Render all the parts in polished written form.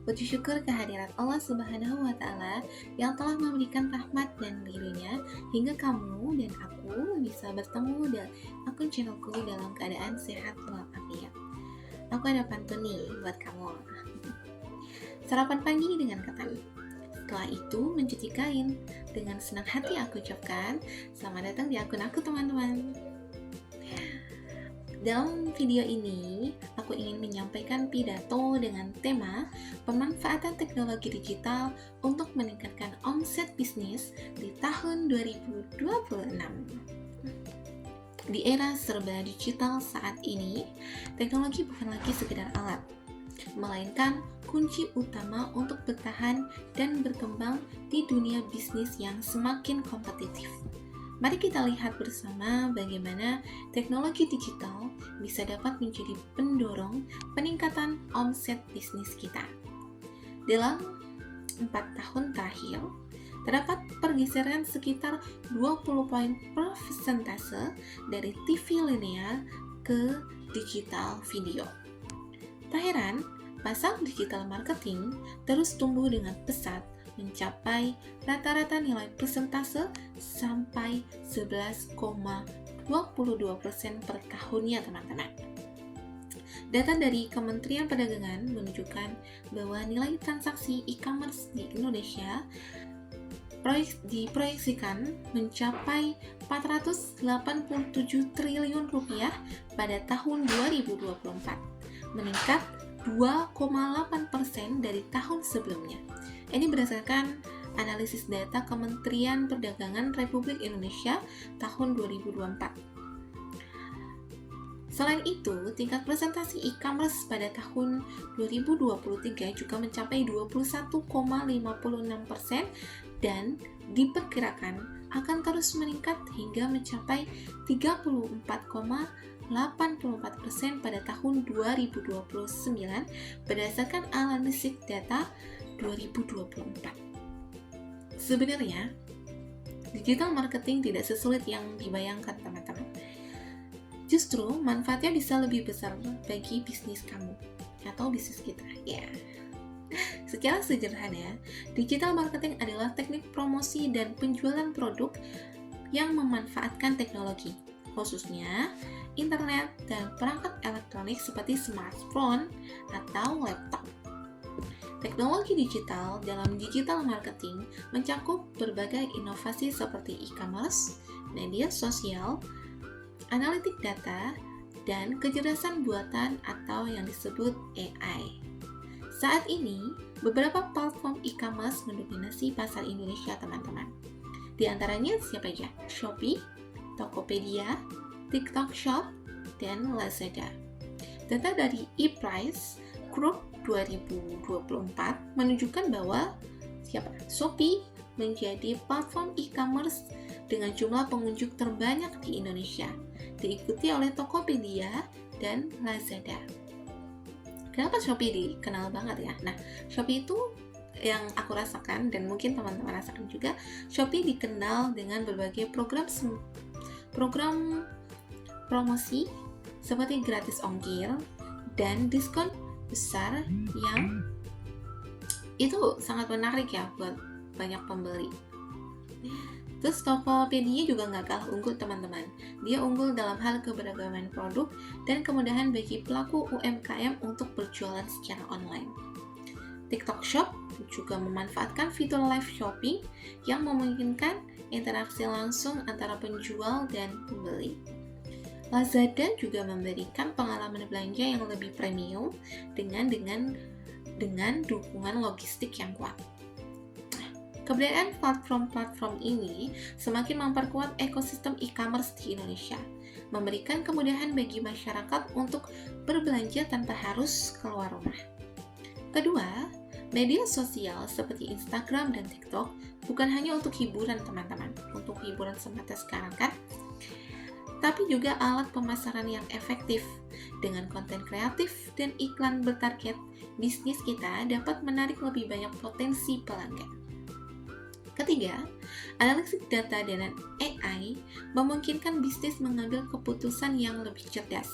Puji syukur kehadirat Allah Subhanahu wa Ta'ala yang telah memberikan rahmat dan ridhonya hingga kamu dan aku bisa bertemu dan akun channelku dalam keadaan sehat walafiat. Aku ada pantun nih buat kamu. Sarapan pagi dengan ketan. Setelah itu mencuci kain. Dengan senang hati aku ucapkan selamat datang di akun aku teman-teman. Dalam video ini, aku ingin menyampaikan pidato dengan tema pemanfaatan teknologi digital untuk meningkatkan omset bisnis di tahun 2026. Di era serba digital saat ini, teknologi bukan lagi sekedar alat, melainkan kunci utama untuk bertahan dan berkembang di dunia bisnis yang semakin kompetitif. Mari kita lihat bersama bagaimana teknologi digital bisa dapat menjadi pendorong peningkatan omset bisnis kita. Dalam 4 tahun terakhir, terdapat pergeseran sekitar 20 poin persentase dari TV linear ke digital video. Tak heran, pasar digital marketing terus tumbuh dengan pesat, mencapai rata-rata nilai persentase sampai 11,22% per tahunnya teman-teman. Data dari Kementerian Perdagangan menunjukkan bahwa nilai transaksi e-commerce di Indonesia diproyeksikan mencapai 487 triliun rupiah pada tahun 2024, meningkat 2,8% dari tahun sebelumnya. Ini berdasarkan analisis data Kementerian Perdagangan Republik Indonesia tahun 2024. Selain itu, tingkat presentasi e-commerce pada tahun 2023 juga mencapai 21,56% dan diperkirakan akan terus meningkat hingga mencapai 34,84% pada tahun 2029 berdasarkan analisis data 2024. Sebenarnya, digital marketing tidak sesulit yang dibayangkan teman-teman. Justru manfaatnya bisa lebih besar bagi bisnis kamu atau bisnis kita. Ya. Secara sederhana, digital marketing adalah teknik promosi dan penjualan produk yang memanfaatkan teknologi, khususnya internet dan perangkat elektronik seperti smartphone atau laptop. Teknologi digital dalam digital marketing mencakup berbagai inovasi seperti e-commerce, media sosial, analitik data, dan kecerdasan buatan atau yang disebut AI. Saat ini, beberapa platform e-commerce mendominasi pasar Indonesia, teman-teman. Di antaranya siapa aja? Shopee, Tokopedia, TikTok Shop, dan Lazada. Data dari ePrice Group 2024 menunjukkan bahwa Shopee menjadi platform e-commerce dengan jumlah pengunjung terbanyak di Indonesia, diikuti oleh Tokopedia dan Lazada. Kenapa Shopee dikenal banget ya? Nah, Shopee itu yang aku rasakan dan mungkin teman-teman rasakan juga, Shopee dikenal dengan berbagai program promosi seperti gratis ongkir dan diskon besar yang itu sangat menarik ya buat banyak pembeli. Terus Tokopedia juga nggak kalah unggul teman-teman. Dia unggul dalam hal keberagaman produk dan kemudahan bagi pelaku UMKM untuk berjualan secara online. TikTok Shop juga memanfaatkan fitur live shopping yang memungkinkan interaksi langsung antara penjual dan pembeli. Lazada juga memberikan pengalaman belanja yang lebih premium dengan dukungan logistik yang kuat. Keberadaan platform-platform ini semakin memperkuat ekosistem e-commerce di Indonesia, memberikan kemudahan bagi masyarakat untuk berbelanja tanpa harus keluar rumah. Kedua, media sosial seperti Instagram dan TikTok bukan hanya untuk hiburan teman-teman, untuk hiburan semata sekarang kan, tapi juga alat pemasaran yang efektif. Dengan konten kreatif dan iklan bertarget, bisnis kita dapat menarik lebih banyak potensi pelanggan. Ketiga, analisis data dan AI memungkinkan bisnis mengambil keputusan yang lebih cerdas.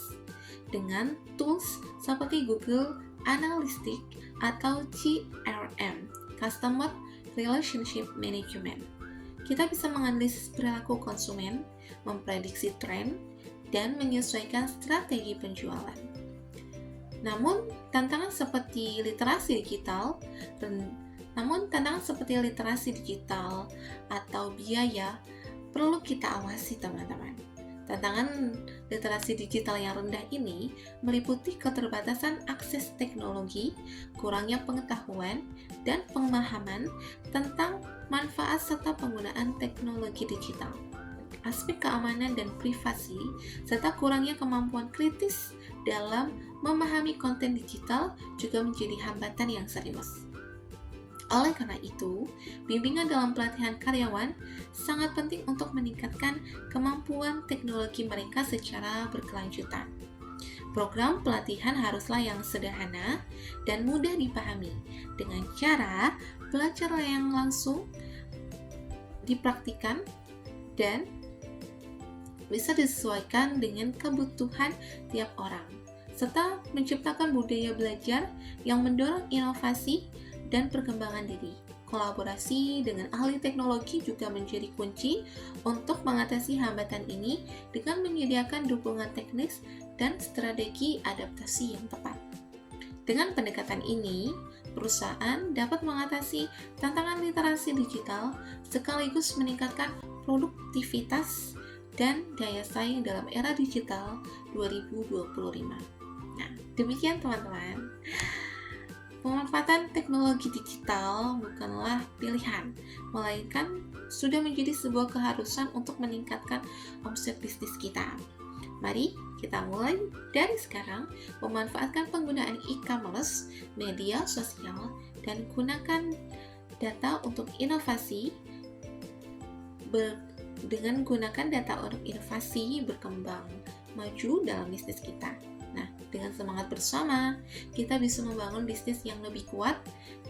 Dengan tools seperti Google Analytics atau CRM, Customer Relationship Management. Kita bisa menganalisis perilaku konsumen, memprediksi tren, dan menyesuaikan strategi penjualan. Namun, tantangan seperti literasi digital atau biaya perlu kita awasi, teman-teman. Tantangan literasi digital yang rendah ini meliputi keterbatasan akses teknologi, kurangnya pengetahuan, dan pemahaman tentang manfaat serta penggunaan teknologi digital, aspek keamanan dan privasi, serta kurangnya kemampuan kritis dalam memahami konten digital juga menjadi hambatan yang serius. Oleh karena itu, bimbingan dalam pelatihan karyawan sangat penting untuk meningkatkan kemampuan teknologi mereka secara berkelanjutan. Program pelatihan haruslah yang sederhana dan mudah dipahami, dengan cara belajar yang langsung dipraktikkan dan bisa disesuaikan dengan kebutuhan tiap orang, serta menciptakan budaya belajar yang mendorong inovasi dan perkembangan diri. Kolaborasi dengan ahli teknologi juga menjadi kunci untuk mengatasi hambatan ini dengan menyediakan dukungan teknis dan strategi adaptasi yang tepat. Dengan pendekatan ini, perusahaan dapat mengatasi tantangan literasi digital sekaligus meningkatkan produktivitas dan daya saing dalam era digital 2025. Nah, demikian teman-teman. Pemanfaatan teknologi digital bukanlah pilihan, melainkan sudah menjadi sebuah keharusan untuk meningkatkan omset bisnis kita. Mari kita mulai dari sekarang memanfaatkan penggunaan e-commerce, media sosial, dan gunakan data untuk inovasi. Dengan gunakan data untuk inovasi berkembang maju dalam bisnis kita. Nah, dengan semangat bersama, kita bisa membangun bisnis yang lebih kuat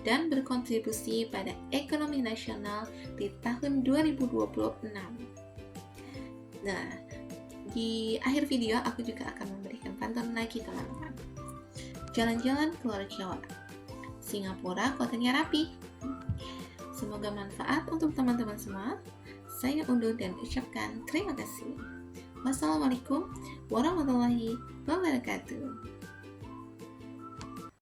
dan berkontribusi pada ekonomi nasional di tahun 2026. Nah, di akhir video aku juga akan memberikan pantun lagi, teman-teman. Jalan-jalan keluar Jawa, Singapura kotanya rapi. Semoga manfaat untuk teman-teman semua. Saya undur dan ucapkan terima kasih. Wassalamualaikum warahmatullahi wabarakatuh.